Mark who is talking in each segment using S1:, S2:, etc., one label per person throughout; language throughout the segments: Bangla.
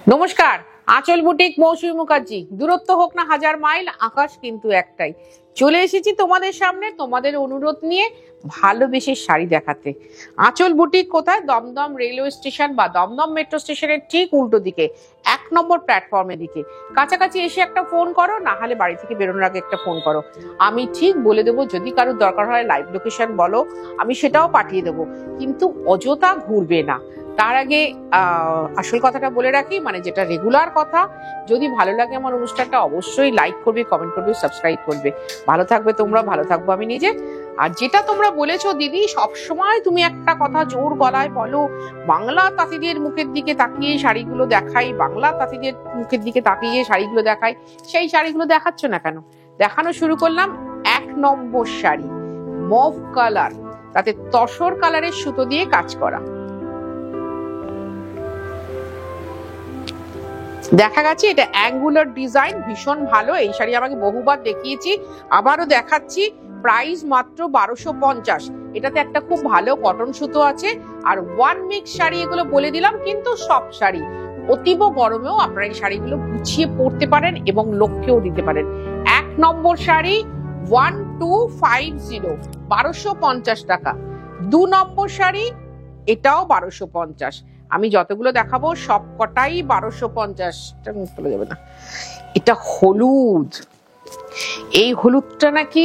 S1: নমস্কার, আঁচল বুটিক মৌসুমী মুখার্জি। দূরত্ব হোক না হাজার মাইল, আকাশ কিন্তু একটাই। চলে এসেছি তোমাদের সামনে তোমাদের অনুরোধ নিয়ে ভালোবেসে শাড়ি দেখাতে। আঁচল বুটিক কোথায়? দমদম রেলওয়ে স্টেশন বা দমদম মেট্রো স্টেশনের ঠিক উল্টো দিকে, 1 নম্বর প্ল্যাটফর্মের দিকে। কাছাকাছি এসে একটা ফোন করো, না হলে বাড়ি থেকে বেরোনোর আগে একটা ফোন করো, আমি ঠিক বলে দেবো। যদি কারোর দরকার হয় লাইভ লোকেশন বলো, আমি সেটাও পাঠিয়ে দেবো, কিন্তু অযথা ঘুরবে না। তার আগে আসল কথাটা বলে রাখি, মানে যেটা রেগুলার কথা, যদি ভালো লাগে আমার অনুষ্ঠানটা অবশ্যই লাইক করবে, কমেন্ট করবে, সাবস্ক্রাইব করবে। ভালো থাকবে তোমরা, ভালো থাকবো আমি নিজে। আর যেটা তোমরা বলেছো দিদি, সবসময় তুমি একটা কথা জোর গলায় বলো, বাংলা তাঁতিদের মুখের দিকে তাকিয়ে শাড়িগুলো দেখাই, বাংলা তাঁতিদের মুখের দিকে তাকিয়ে শাড়িগুলো দেখাই। সেই শাড়িগুলো দেখাচ্ছ না কেন? দেখানো শুরু করলাম 1 নম্বর শাড়ি, মভ কালার, তাতে তসর কালারের সুতো দিয়ে কাজ করা। দেখা গেছে এটা অ্যাঙ্গুলার ডিজাইন, ভীষণ ভালো। এই শাড়ি আমাকে বহুবার দেখিয়েছি, আবারও দেখাচ্ছি। প্রাইস মাত্র 1250। এটাতে একটা খুব ভালো কটন সুতো আছে। আর 1 মিক্স শাড়ি এগুলো বলে দিলাম, কিন্তু সব শাড়ি অতীব গরমেও আপনারা এই শাড়িগুলো গুছিয়ে পরতে পারেন এবং লোককেও দিতে পারেন। 1 নম্বর শাড়ি 1250, 1250 টাকা। 2 নম্বর শাড়ি, এটাও 1250। আমি যতগুলো দেখাবো সব কটাই 1250। চলে যাবে না। এটা হলুদ। এই হলুদটা নাকি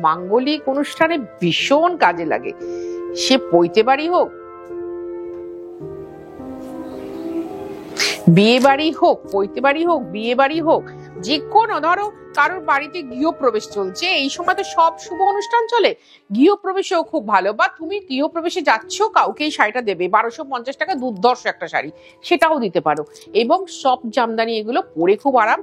S1: মাঙ্গলিক অনুষ্ঠানে ভীষণ কাজে লাগে। সে পৈতে বাড়ি হোক, বিয়ে বাড়ি হোক, পৈতে বাড়ি হোক, বিয়ে বাড়ি হোক, যে কোনো, ধরো কারোর বাড়িতে গৃহপ্রবেশ চলছে, এই সময় তো সব শুভ অনুষ্ঠান চলে, গৃহপ্রবেশেও খুব ভালো। বা তুমি গৃহপ্রবেশে যাচ্ছ, কাউকে এই শাড়িটা দেবে, 1250 টাকা, দুর্ধর্ষ একটা শাড়ি, সেটাও দিতে পারো। এবং সব জামদানি এগুলো পরে খুব আরাম।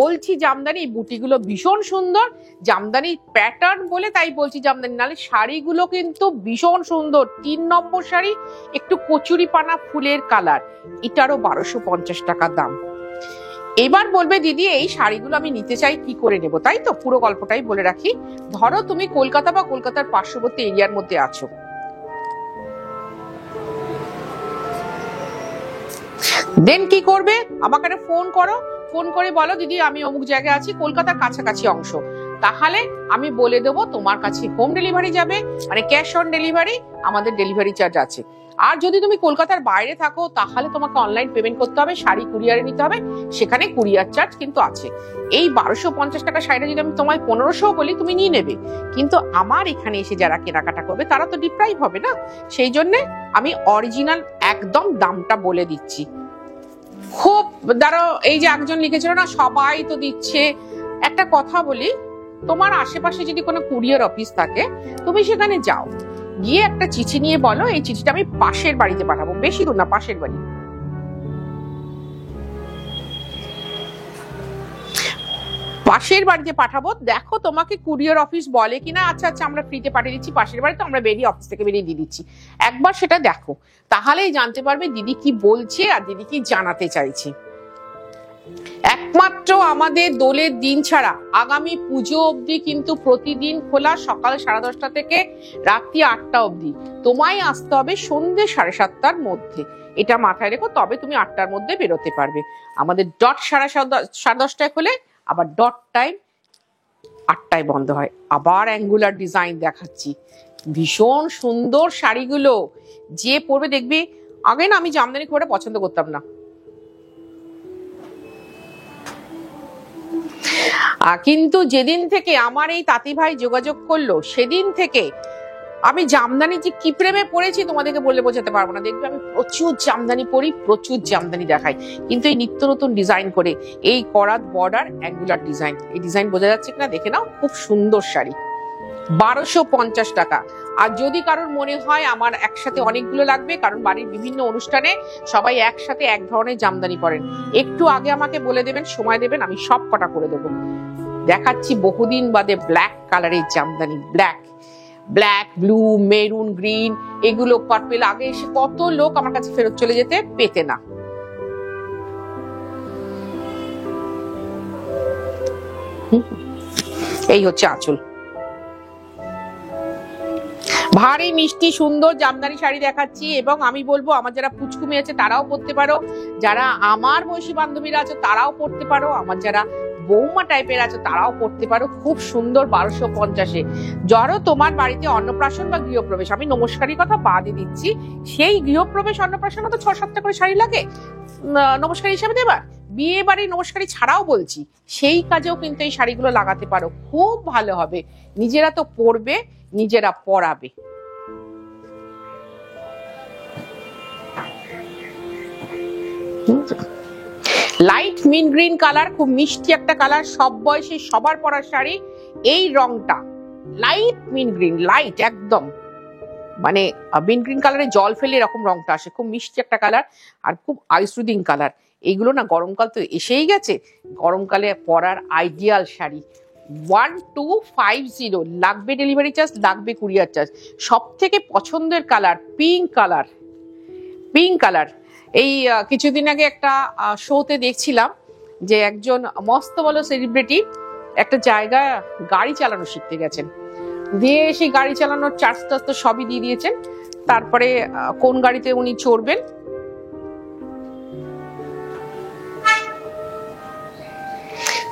S1: বলছি জামদানি, বুটিগুলো ভীষণ সুন্দর। জামদানি প্যাটার্ন বলে তাই বলছি জামদানি, নাহলে শাড়িগুলো কিন্তু ভীষণ সুন্দর। 3 নম্বর শাড়ি, একটু কচুরি পানা ফুলের কালার, এটারও 1250 টাকা দাম। এবার বলবে দিদি এই শাড়িগুলো আমি নিতে চাই, কি করে নেব? তাই তো, পুরো গল্পটাই বলে রাখি। ধরো তুমি কলকাতা বা কলকাতার পার্শ্ববর্তী এরিয়ার মধ্যে আছো, দেন কি করবে? আমাকে ফোন করো, ফোন করে বলো দিদি আমি অমুক জায়গায় আছি, কলকাতার কাছাকাছি অংশ। তাহলে আমি বলে দেবো তোমার কাছে হোম ডেলিভারি যাবে, মানে ক্যাশ অন ডেলিভারি, আমাদের ডেলিভারি চার্জ আছে। আর যদি তুমি কলকাতার বাইরে থাকো, তাহলে তোমাকে অনলাইন পেমেন্ট করতে হবে, শাড়ি কুরিয়ারে নিতে হবে, সেখানে কুরিয়ার চার্জ কিন্তু আছে। এই 1250 টাকা শাড়িটা যদি আমি তোমায় 1500 বলি, তুমি নিয়ে নেবে, কিন্তু আমার এখানে এসে যারা কেনাকাটা করবে তারা তো ডিপ্রাইভ হবে না। সেই জন্য আমি অরিজিনাল একদম দামটা বলে দিচ্ছি। খুব ধরো, এই যে একজন লিখেছিল না সবাই তো দিচ্ছে, একটা কথা বলি, তোমার আশেপাশে যদি কোনো কুরিয়ার অফিস থাকে, তুমি সেখানে যাও, গিয়ে একটা চিঠি নিয়ে বলো এই চিঠিটা আমি পাশের বাড়িতে পাঠাবো, বেশি দূর না, পাশের বাড়ি, পাশের বাড়িতে পাঠাবো। দেখো তোমাকে কুরিয়ার অফিস বলে কিনা, আচ্ছা আচ্ছা আমরা ফ্রিতে পাঠিয়ে দিচ্ছি পাশের বাড়িতে, আমরা বেরিয়ে অফিস থেকে বেরিয়ে দিয়ে দিচ্ছি। একবার সেটা দেখো, তাহলেই জানতে পারবে দিদি কি বলছে আর দিদি কি জানাতে চাইছে। একমাত্র আমাদের দোলের দিন ছাড়া আগামী পুজো অবধি কিন্তু প্রতিদিন খোলা, সকাল 10:30 থেকে রাত্রি 8টা অবধি। তোমায় আসতে হবে সন্ধ্যে 7:30টার মধ্যে, এটা মাথায় রেখো, তবে তুমি 8টার মধ্যে বেরোতে পারবে। আমাদের ডট 10:30টায় খোলে, আবার ডট টাইম 8টায় বন্ধ হয়। আবার অ্যাঙ্গুলার ডিজাইন দেখাচ্ছি, ভীষণ সুন্দর শাড়িগুলো, যে পরবে দেখবি। আগে না আমি জামদানি খুব একটা পছন্দ করতাম না, কিন্তু যেদিন থেকে আমার এই তাঁতি ভাই যোগাযোগ করলো, সেদিন থেকে আমি জামদানি যে কি প্রেমে পড়েছি তোমাদেরকে বললে বোঝাতে পারবো না। দেখবে আমি প্রচুর জামদানি পরি, প্রচুর জামদানি দেখাই, কিন্তু এই নিত্য নতুন ডিজাইন করে, এই করাত বর্ডার অ্যাঙ্গুলার ডিজাইন, এই ডিজাইন বোঝা যাচ্ছে কিনা দেখে নাও, খুব সুন্দর শাড়ি, 1250 টাকা। আর যদি কারোর মনে হয় আমার একসাথে অনেকগুলো লাগবে, কারণ বাড়ির বিভিন্ন অনুষ্ঠানে সবাই একসাথে এক ধরনের জামদানি পরেন, একটু আগে আমাকে বলে দেবেন, সময় দেবেন, আমি সব কটা করে দেবো। দেখাচ্ছি বহুদিন বাদে ব্ল্যাক কালারের Jamdani, black, black, blue, maroon, green, এগুলো পার্পেল। আগে এসে কত লোক আমার কাছে ফেরত চলে যেতে, পেতে না। এই হচ্ছে আঁচল, ভারী মিষ্টি সুন্দর জামদানি শাড়ি দেখাচ্ছি, এবং আমি বলবো আমার যারা পুচকুমি আছে তারাও পরতে পারো, যারা আমার বয়সী বান্ধবীরা আছে তারাও পরতে পারো, আমার যারা বৌমা টাইপের আছে তারাও পরতে পারো। খুব সুন্দর 1250-এ। ধরো তোমার বাড়িতে অন্নপ্রাশন বা গৃহপ্রবেশ, আমি নমস্কারীর কথা বাদই দিচ্ছি, সেই গৃহপ্রবেশ অন্নপ্রাশনে তো 6-7টা করে শাড়ি লাগে নমস্কারী হিসেবে দেবার, বিয়ে বাড়ি নমস্কারী ছাড়াও বলছি, সেই কাজেও কিন্তু এই শাড়িগুলো লাগাতে পারো, খুব ভালো হবে। নিজেরা তো পরবে, নিজেরা পরাবে। লাইট মিন্ট গ্রিন কালার, খুব মিষ্টি একটা কালার, সব বয়সে সবার পরার শাড়ি। এই রংটা লাইট মিন্ট গ্রিন, লাইট একদম, মানে মিন্ট গ্রিন কালারে জল ফেলে এরকম রংটা আসে, খুব মিষ্টি একটা কালার আর খুব আইসুদিং কালার। এইগুলো না গরমকাল তো এসেই গেছে, গরমকালে পরার আইডিয়াল শাড়ি। 1250 লাগবে ডেলিভারি চার্জ, লাগবে কুরিয়ার চার্জ। সব থেকে পছন্দের colour pink colour, pink colour. এই কিছুদিন আগে একটা শোতে দেখছিলাম যে একজন মস্ত বড় সেলিব্রিটি একটা জায়গায় গাড়ি চালানো শিখতে গেছেন, দিয়ে সেই গাড়ি চালানোর চার্জ টার্জ তো সবই দিয়ে দিয়েছেন। তারপরে কোন গাড়িতে উনি চড়বেন,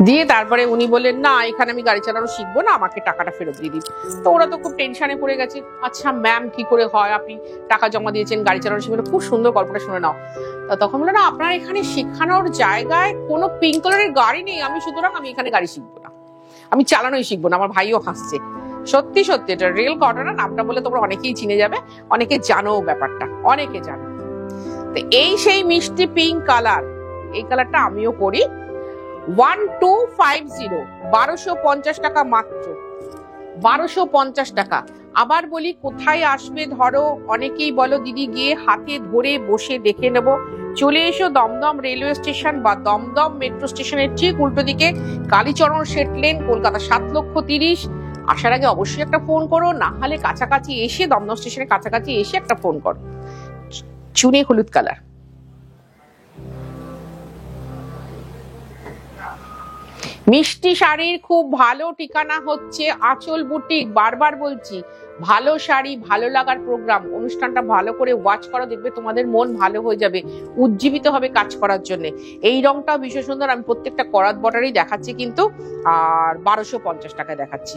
S1: দিয়ে তারপরে উনি বললেন না এখানে আমি গাড়ি চালানো শিখবো না, আমাকে টাকাটা ফেরত দিয়ে দিন। তো ওরা তো খুব টেনশনে পড়ে গেছে, আচ্ছা ম্যাম কি করে হয়, আপনি টাকা জমা দিয়েছেন গাড়ি চালানো শিখবেন, খুব সুন্দর গল্পটা শুনে নাও। তখন বললো না আপনার এখানে শেখানোর জায়গায় কোনো পিঙ্ক কালারের গাড়ি নেই, আমি সুতরাং আমি এখানে গাড়ি শিখবো না, আমি চালানোই শিখবো না। আমার ভাইও হাসছে। সত্যি সত্যি এটা রিয়েল ঘটনা, নামটা বলে তোমরা অনেকেই চিনে যাবে, অনেকে জানো ব্যাপারটা, অনেকে জানো। তো এই সেই মিষ্টি পিঙ্ক কালার, এই কালারটা আমিও করি। 1250, 1250 টাকা মাত্র, 1250 টাকা। আবার বলি কোথায় আসবে, ধরো অনেকেই বলো দিদি গিয়ে হাতে ধরে বসে দেখে নেব, চলে এসো দমদম রেলওয়ে স্টেশন বা দমদম মেট্রো স্টেশনের ঠিক উল্টো দিকে কালীচরণ শেট লেন, কলকাতা 7,30,000। আসার আগে অবশ্যই একটা ফোন করো, না হলে কাছাকাছি এসে দমদম স্টেশনের কাছাকাছি এসে একটা ফোন করো। চুনে হলুদ কালার, মিষ্টি শাড়ির খুব ভালো ঠিকানা হচ্ছে আঁচল বুটিক। বারবার বলছি, ভালো শাড়ি ভালো লাগার প্রোগ্রাম, অনুষ্ঠানটা ভালো করে ওয়াচ করো, দেখবে তোমাদের মন ভালো হয়ে যাবে, উজ্জীবিত হবে কাজ করার জন্য। এই রংটাও ভীষণ সুন্দর, আমি প্রত্যেকটা করাত বর্ডারই দেখাচ্ছি কিন্তু, আর 1250 টাকা দেখাচ্ছি,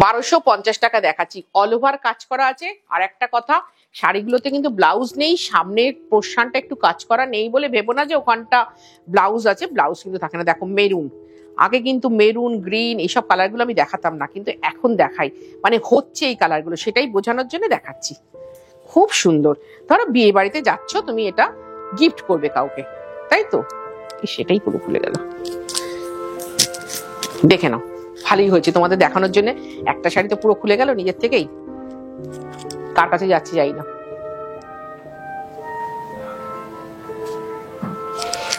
S1: 1250 টাকা দেখাচ্ছি। অল ওভার কাজ করা আছে। আর একটা কথা, শাড়িগুলোতে কিন্তু ব্লাউজ নেই, সামনের পোর্শনটা একটু কাজ করা নেই বলে ভেবো না যে ওখানটা ব্লাউজ আছে, ব্লাউজ কিন্তু থাকে না। দেখো মেরুন, আগে কিন্তু মেরুন গ্রিন এইসব কালারগুলো আমি দেখাতাম না, কিন্তু এখন দেখাই, মানে হচ্ছে এই কালারগুলো, সেটাই বোঝানোর জন্য দেখাচ্ছি। খুব সুন্দর। ধরো বিয়ে বাড়িতে যাচ্ছ, তুমি এটা গিফট করবে কাউকে, তাই তো, সেটাই পুরো খুলে গেল, দেখে নাও, ভালোই হয়েছে তোমাদের দেখানোর জন্য। একটা শাড়ি তো পুরো খুলে গেল নিজের থেকেই, কার কাছে যাচ্ছি যাই না।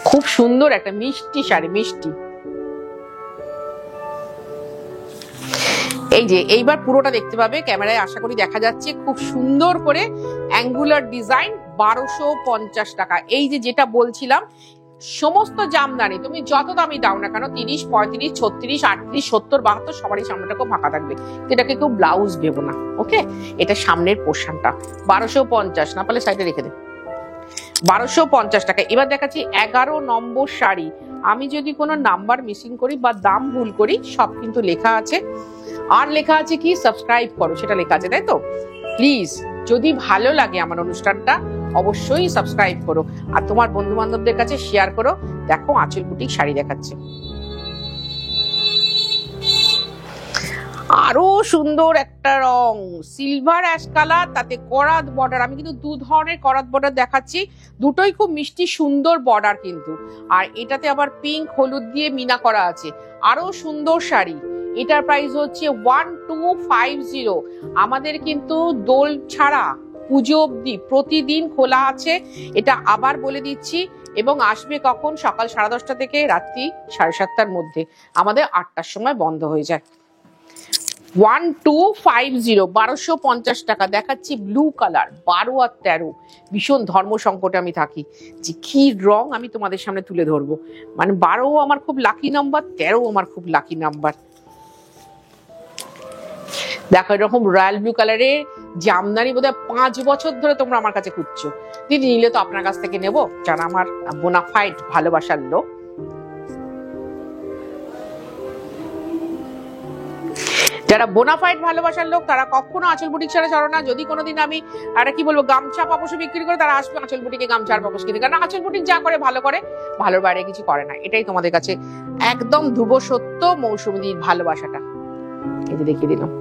S1: খুব সুন্দর একটা মিষ্টি শাড়ি, মিষ্টি। এই যে এইবার পুরোটা দেখতে পাবে, ক্যামেরায় আশা করি দেখা যাচ্ছে, খুব সুন্দর করে অ্যাঙ্গুলার ডিজাইন, 1250 টাকা। এই যে যেটা বলছিলাম, সমস্ত জামদানি তুমি যত দামি দাও না কেন, 30, 35, 36, 38, 70, 72 সবারই সামনেটা খুব ফাঁকা থাকবে, এটাকে কেউ ব্লাউজ ভেবো না। ওকে, এটা সামনের পোর্শনটা 1250, না পারলে সাইডে রেখে দে, 1250 টাকা। এবার দেখাচ্ছি 11 নম্বর শাড়ি। আমি যদি কোনো নাম্বার মিসিং করি বা দাম ভুল করি, সব কিন্তু লেখা আছে। আর লেখা আছে কি, সাবস্ক্রাইব করো, সেটা লেখা আছে, তাই তো? প্লিজ, যদি ভালো লাগে আমার অনুষ্ঠানটা, অবশ্যই সাবস্ক্রাইব করো, আর তোমার বন্ধু বান্ধবদের কাছে শেয়ার করো। দেখো আঁচল বুটিক শাড়ি দেখাচ্ছে, আরো সুন্দর একটা রং, সিলভার অ্যাশ কালার, তাতে করাত বর্ডার। আমি কিন্তু দু ধরনের করাত বর্ডার দেখাচ্ছি, দুটোই খুব মিষ্টি সুন্দর বর্ডার কিন্তু। আর এটাতে আবার পিঙ্ক হলুদ দিয়ে মিনা করা আছে, আরো সুন্দর শাড়ি। এটার প্রাইস হচ্ছে 1250। আমাদের কিন্তু দোল ছাড়া পুজো অব্দি প্রতিদিন খোলা আছে, এটা আবার বলে দিচ্ছি। এবং আসবে কখন, সকাল 10:30 থেকে রাত্রি 7:30-র মধ্যে, আমাদের 8টার সময় বন্ধ হয়ে যায়। 1250, 1250 টাকা দেখাচ্ছি। ব্লু কালার, 12 আর 13, ভীষণ ধর্ম সংকটে আমি থাকি যে কি রং আমি তোমাদের সামনে তুলে ধরবো। মানে 12 আমার খুব লাকি নাম্বার, 13 আমার খুব লাকি নাম্বার। দেখো এরকম রয়্যাল ব্লু কালারের জামদানি বোধহয় 5 বছর ধরে তোমরা আমার কাছে খুঁজছো। দিদি নিলে তো আপনার কাছ থেকে নেবো, যারা আমার বোনাফাইড ভালোবাসার লোক। যারা বোনাফাইড ভালোবাসার লোক তারা কখনো আঁচল বুটিক ছাড়া ছাড়ো না। যদি কোনোদিন আমি একটা কি বলবো গামছা পাপোশ বিক্রি করে, তারা আসবে আঁচল বুটিকে গামছা আর পাপোশ কিনতে, কারণ আঁচল বুটিক যা করে ভালো করে, ভালোর বাইরে কিছু করে না। এটাই তোমাদের কাছে একদম ধ্রুব সত্য, মৌসুমীদির ভালোবাসাটা এই যে দেখিয়ে দিলাম।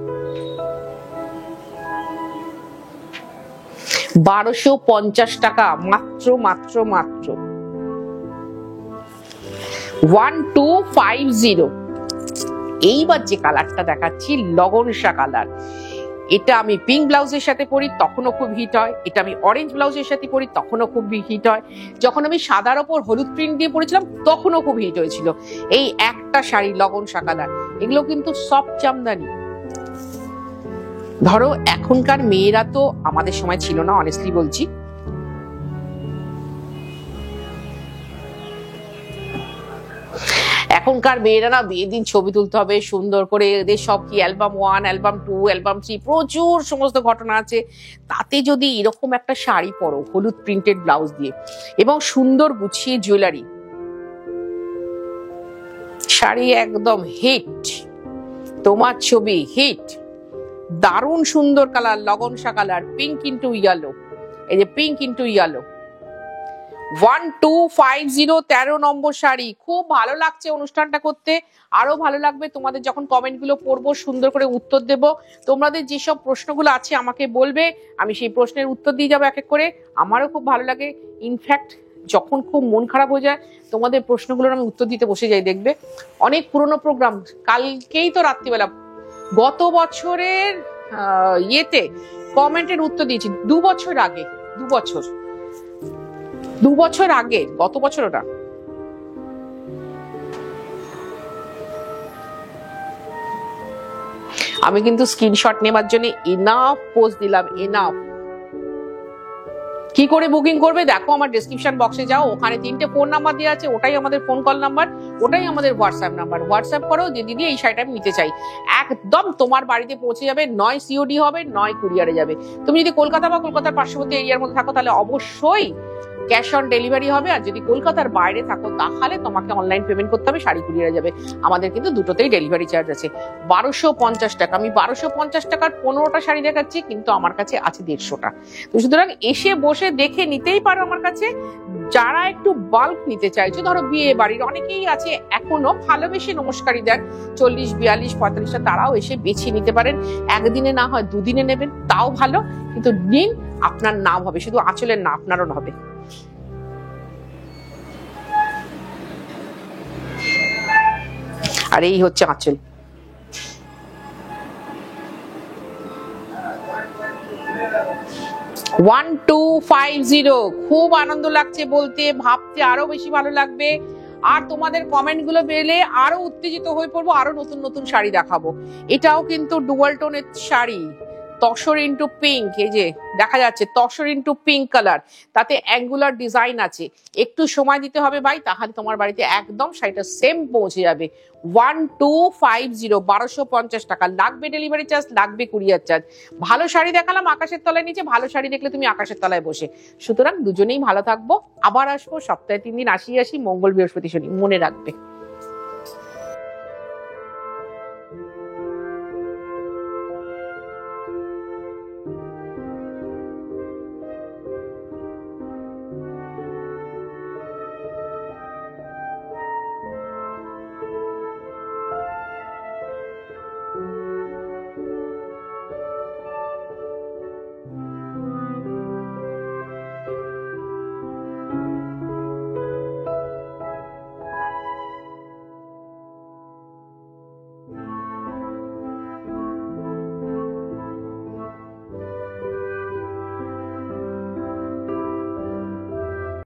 S1: 1250 টাকা মাত্র মাত্র মাত্র 1250। এইবার যে কালারটা দেখাচ্ছি লগনসা কালার, এটা আমি পিঙ্ক ব্লাউজের সাথে পরি তখনও খুব হিট হয়, এটা আমি অরেঞ্জ ব্লাউজের সাথে পরি তখনও খুব হিট হয়, যখন আমি সাদার ওপর হলুদ প্রিন্ট দিয়ে পরেছিলাম তখনও খুব হিট হয়েছিল। এই একটা শাড়ি লগনসা কালার, এগুলো কিন্তু সফট জামদানি। ধরো এখনকার মেয়েরা তো আমাদের সময় ছিল না, অনেস্টলি বলছি, এখনকার মেয়েরা না বিয়ের দিন ছবি তুলতে হবে সুন্দর করে, এদের সব কি অ্যালবাম 1, অ্যালবাম 2, অ্যালবাম 3, প্রচুর সমস্ত ঘটনা আছে। তাতে যদি এরকম একটা শাড়ি পরো হলুদ প্রিন্টেড ব্লাউজ দিয়ে এবং সুন্দর গুছিয়ে জুয়েলারি, শাড়ি একদম হিট, তোমার ছবি হিট। দারুণ সুন্দর কালার, লগনসা কালার, পিঙ্ক ইন্টু ইয়েলো, এই যে পিঙ্ক ইন্টু ইয়েলো। 1250 13 নম্বর শাড়ি। খুব ভালো লাগছে অনুষ্ঠানটা করতে, আরো ভালো লাগবে তোমাদের যখন কমেন্ট গুলো পড়বো, সুন্দর করে উত্তর দেব। তোমাদের যেসব প্রশ্নগুলো আছে আমাকে বলবে, আমি সেই প্রশ্নের উত্তর দিয়ে যাবো এক এক করে। আমারও খুব ভালো লাগে, ইনফ্যাক্ট যখন খুব মন খারাপ হয়ে যায় তোমাদের প্রশ্নগুলোর আমি উত্তর দিতে বসে যাই। দেখবে অনেক পুরনো প্রোগ্রাম, কালকেই তো রাত্রিবেলা গত বছরের ইয়েতে কমেন্টের উত্তর দিয়েছি, 2 বছর আগে, 2 বছর আগে, গত বছর ওটা। আমি কিন্তু স্ক্রিনশট নেবার জন্য এনাফ পোস্ট দিলাম, এনাফ। কি করে বুকিং করবে দেখো, আমার ডেসক্রিপশন বক্সে যাও, ওখানে 3টে ফোন নাম্বার দেওয়া আছে, ওটাই আমাদের ফোন কল নাম্বার, ওটাই আমাদের হোয়াটসঅ্যাপ নাম্বার। হোয়াটসঅ্যাপ করো যে দিদি এই শাড়িটা আমি নিতে চাই, একদম তোমার বাড়িতে পৌঁছে যাবে, নয় সিওডি হবে নয় কুরিয়ারে যাবে। তুমি যদি কলকাতা বা কলকাতার পার্শ্ববর্তী এরিয়ার মধ্যে থাকো তাহলে অবশ্যই ক্যাশ অন ডেলিভারি হবে, আর যদি কলকাতার বাইরে থাকো তাহলে তোমাকে অনলাইন পেমেন্ট করতে হবে, শাড়ি কুরিয়ারে যাবে। আমাদের কিন্তু দুটোতেই ডেলিভারি চার্জ আছে। 1250 টাকা, আমি 1250 টাকার 15টা শাড়ি দেখাচ্ছি, কিন্তু আমার কাছে আছে 150টা। তো সুতরাং এসে বসে দেখে নিতেই পারো আমার কাছে। যারা একটু বাল্ক নিতে চাইছো, ধরো বিয়ে বাড়ির অনেকেই আছে এখনো ভালোবেসে নমস্কারী দেন 40, 42, 45টা, তারাও এসে বেছে নিতে পারেন। একদিনে না হয় দুদিনে নেবেন তাও ভালো, কিন্তু নিন, আপনার নাম হবে, শুধু আঁচলের না আপনারও হবে। আর এই হচ্ছে আঁচল। ওয়ান 1250, খুব আনন্দ লাগছে বলতে, ভাবতে আরো বেশি ভালো লাগবে। আর তোমাদের কমেন্ট গুলো পেলে আরো উত্তেজিত হয়ে পড়বো, আরো নতুন নতুন শাড়ি দেখাবো। এটাও কিন্তু ডুয়াল টোনের শাড়ি, তসর ইন্টু পিঙ্ক, এই যে দেখা যাচ্ছে তসর ইন্টু পিঙ্ক কালার, তাতে অ্যাঙ্গুলার ডিজাইন আছে। একটু সময় দিতে হবে ভাই, তাহলে তোমার বাড়িতে একদম শাড়িটা সেম পৌঁছে যাবে। 1250, 1250 টাকা। লাগবে ডেলিভারি চার্জ, লাগবে কুরিয়ার চার্জ। ভালো শাড়ি দেখালাম আকাশের তলায় নিচে, ভালো শাড়ি দেখলে তুমি আকাশের তলায় বসে। সুতরাং দুজনেই ভালো থাকবো। আবার আসবো সপ্তাহে 3 দিন, আসি মঙ্গল বৃহস্পতি শনি, মনে রাখবে।